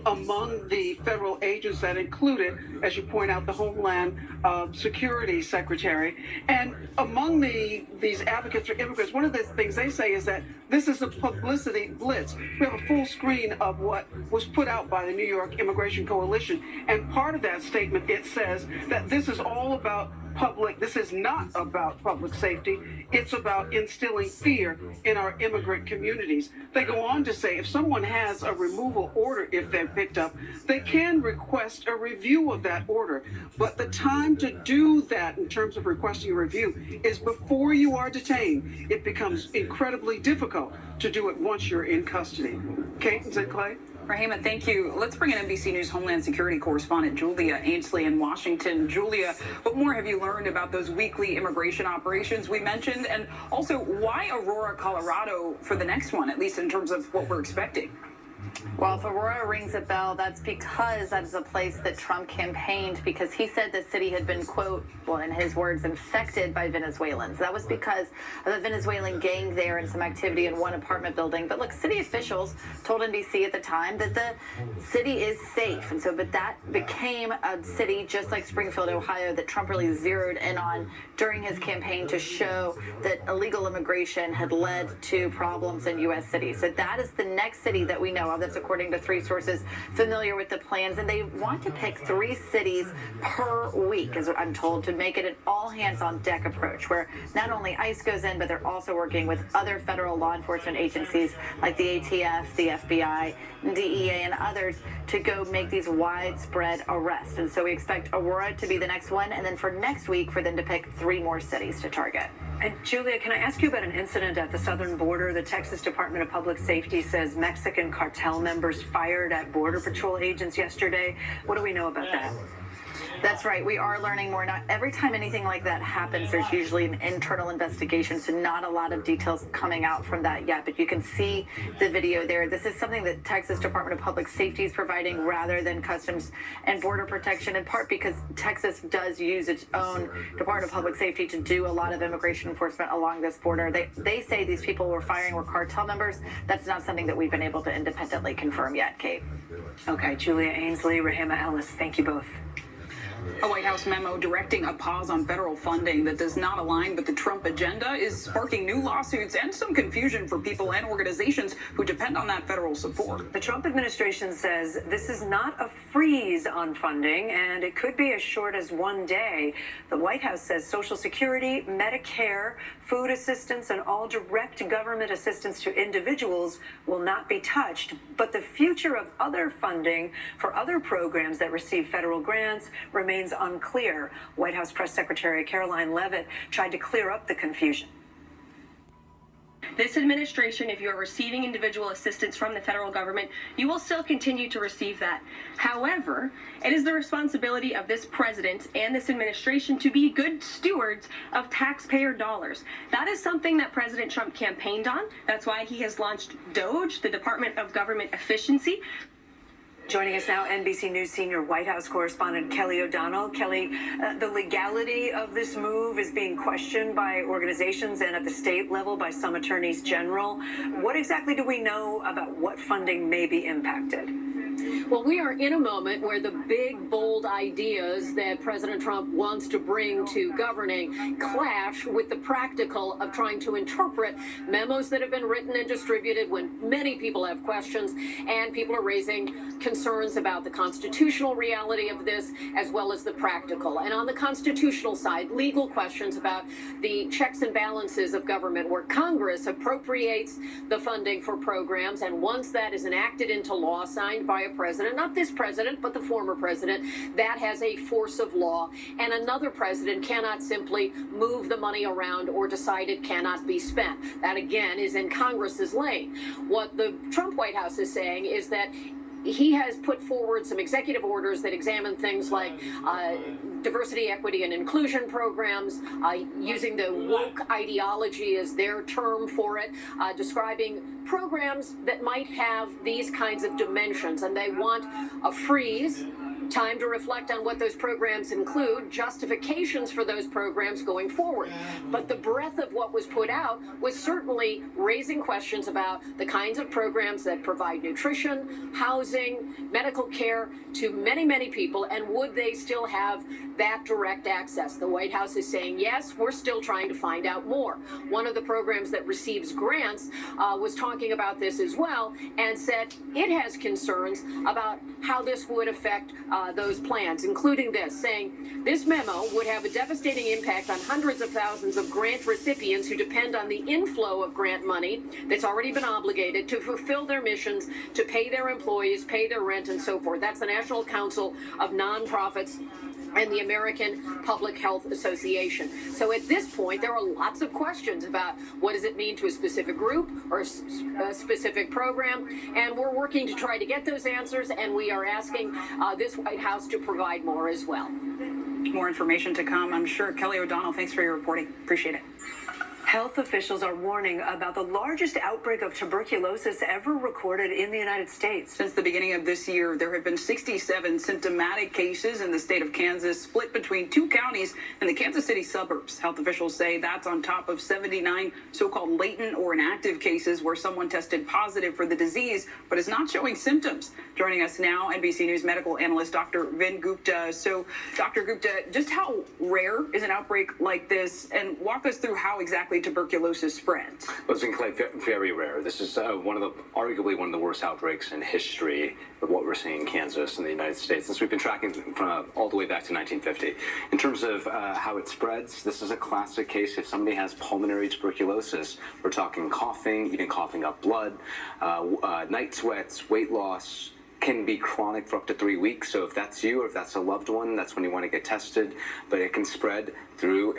among the federal agents that included, as you point out, the Homeland Security Secretary. And among these advocates for immigrants, one of the things they say is that this is a publicity blitz. We have a full screen of what was put out by the New York Immigration Coalition. And part of that statement, it says that this is all about this is not about public safety. It's about instilling fear in our immigrant communities. They go on to say if someone has a removal order, if they're picked up, they can request a review of that order. But the time to do that in terms of requesting a review is before you are detained. It becomes incredibly difficult to do it once you're in custody. Kate and Clay? Rahima, thank you. Let's bring in NBC News Homeland Security correspondent Julia Ainsley in Washington. Julia, what more have you learned about those weekly immigration operations we mentioned? And also, why Aurora, Colorado for the next one, at least in terms of what we're expecting? Well, if Aurora rings a bell, that's because that is a place that Trump campaigned, because he said the city had been, quote, well, in his words, infected by Venezuelans. That was because of the Venezuelan gang there and some activity in one apartment building. But look, city officials told NBC at the time that the city is safe. And so, but that became a city just like Springfield, Ohio, that Trump really zeroed in on during his campaign to show that illegal immigration had led to problems in U.S. cities. So that is the next city that we know of. That's according to 3 sources familiar with the plans. And they want to pick 3 cities per week, as I'm told, to make it an all-hands-on-deck approach, where not only ICE goes in, but they're also working with other federal law enforcement agencies like the ATF, the FBI, DEA, and others to go make these widespread arrests. And so we expect Aurora to be the next one, and then for next week for them to pick 3 more cities to target. And Julia, can I ask you about an incident at the southern border? The Texas Department of Public Safety says Mexican cartel members fired at Border Patrol agents yesterday. What do we know about that? That's right. We are learning more. Not every time anything like that happens, there's usually an internal investigation, so not a lot of details coming out from that yet. But you can see the video there. This is something that Texas Department of Public Safety is providing rather than Customs and Border Protection, in part because Texas does use its own Department of Public Safety to do a lot of immigration enforcement along this border. They say these people were firing were cartel members. That's not something that we've been able to independently confirm yet, Kate. Okay, Julia Ainsley, Rahima Ellis, thank you both. A White House memo directing a pause on federal funding that does not align with the Trump agenda is sparking new lawsuits and some confusion for people and organizations who depend on that federal support. The Trump administration says this is not a freeze on funding, and it could be as short as 1 day. The White House says Social Security, Medicare, food assistance, and all direct government assistance to individuals will not be touched. But the future of other funding for other programs that receive federal grants remains unclear. White House Press Secretary Caroline Leavitt tried to clear up the confusion. This administration, if you are receiving individual assistance from the federal government, you will still continue to receive that. However, it is the responsibility of this president and this administration to be good stewards of taxpayer dollars. That is something that President Trump campaigned on. That's why he has launched DOGE, the Department of Government Efficiency. Joining us now, NBC News senior White House correspondent Kelly O'Donnell. Kelly, the legality of this move is being questioned by organizations and at the state level by some attorneys general. What exactly do we know about what funding may be impacted? Well, we are in a moment where the big, bold ideas that President Trump wants to bring to governing clash with the practical of trying to interpret memos that have been written and distributed when many people have questions, and people are raising concerns about the constitutional reality of this as well as the practical. And on the constitutional side, legal questions about the checks and balances of government, where Congress appropriates the funding for programs, and once that is enacted into law, signed by a president, not this president, but the former president, that has a force of law, and another president cannot simply move the money around or decide it cannot be spent. That, again, is in Congress's lane. What the Trump White House is saying is that he has put forward some executive orders that examine things like diversity, equity, and inclusion programs, using the woke ideology as their term for it, describing programs that might have these kinds of dimensions. And they want a freeze Time to reflect on what those programs include, justifications for those programs going forward. But the breadth of what was put out was certainly raising questions about the kinds of programs that provide nutrition, housing, medical care to many, many people, and would they still have that direct access? The White House is saying, yes, we're still trying to find out more. One of the programs that receives grants was talking about this as well and said it has concerns about how this would affect those plans, including this, saying this memo would have a devastating impact on hundreds of thousands of grant recipients who depend on the inflow of grant money that's already been obligated to fulfill their missions, to pay their employees, pay their rent, and so forth. That's the National Council of Nonprofits and the American Public Health Association. So at this point, there are lots of questions about what does it mean to a specific group or a specific program, and we're working to try to get those answers, and we are asking this White House to provide more as well. More information to come, I'm sure. Kelly O'Donnell, thanks for your reporting. Appreciate it. Health officials are warning about the largest outbreak of tuberculosis ever recorded in the United States. Since the beginning of this year, there have been 67 symptomatic cases in the state of Kansas, split between 2 counties in the Kansas City suburbs. Health officials say that's on top of 79 so-called latent or inactive cases where someone tested positive for the disease but is not showing symptoms. Joining us now, NBC News medical analyst Dr. Vin Gupta. So, Dr. Gupta, just how rare is an outbreak like this, and walk us through how exactly tuberculosis spreads? Well, it's very rare. This is arguably one of the worst outbreaks in history of what we're seeing in Kansas and the United States, since we've been tracking from all the way back to 1950. In terms of how it spreads, this is a classic case. If somebody has pulmonary tuberculosis, we're talking coughing, even coughing up blood, night sweats, weight loss, can be chronic for up to 3 weeks. So if that's you or if that's a loved one, that's when you want to get tested. But it can spread through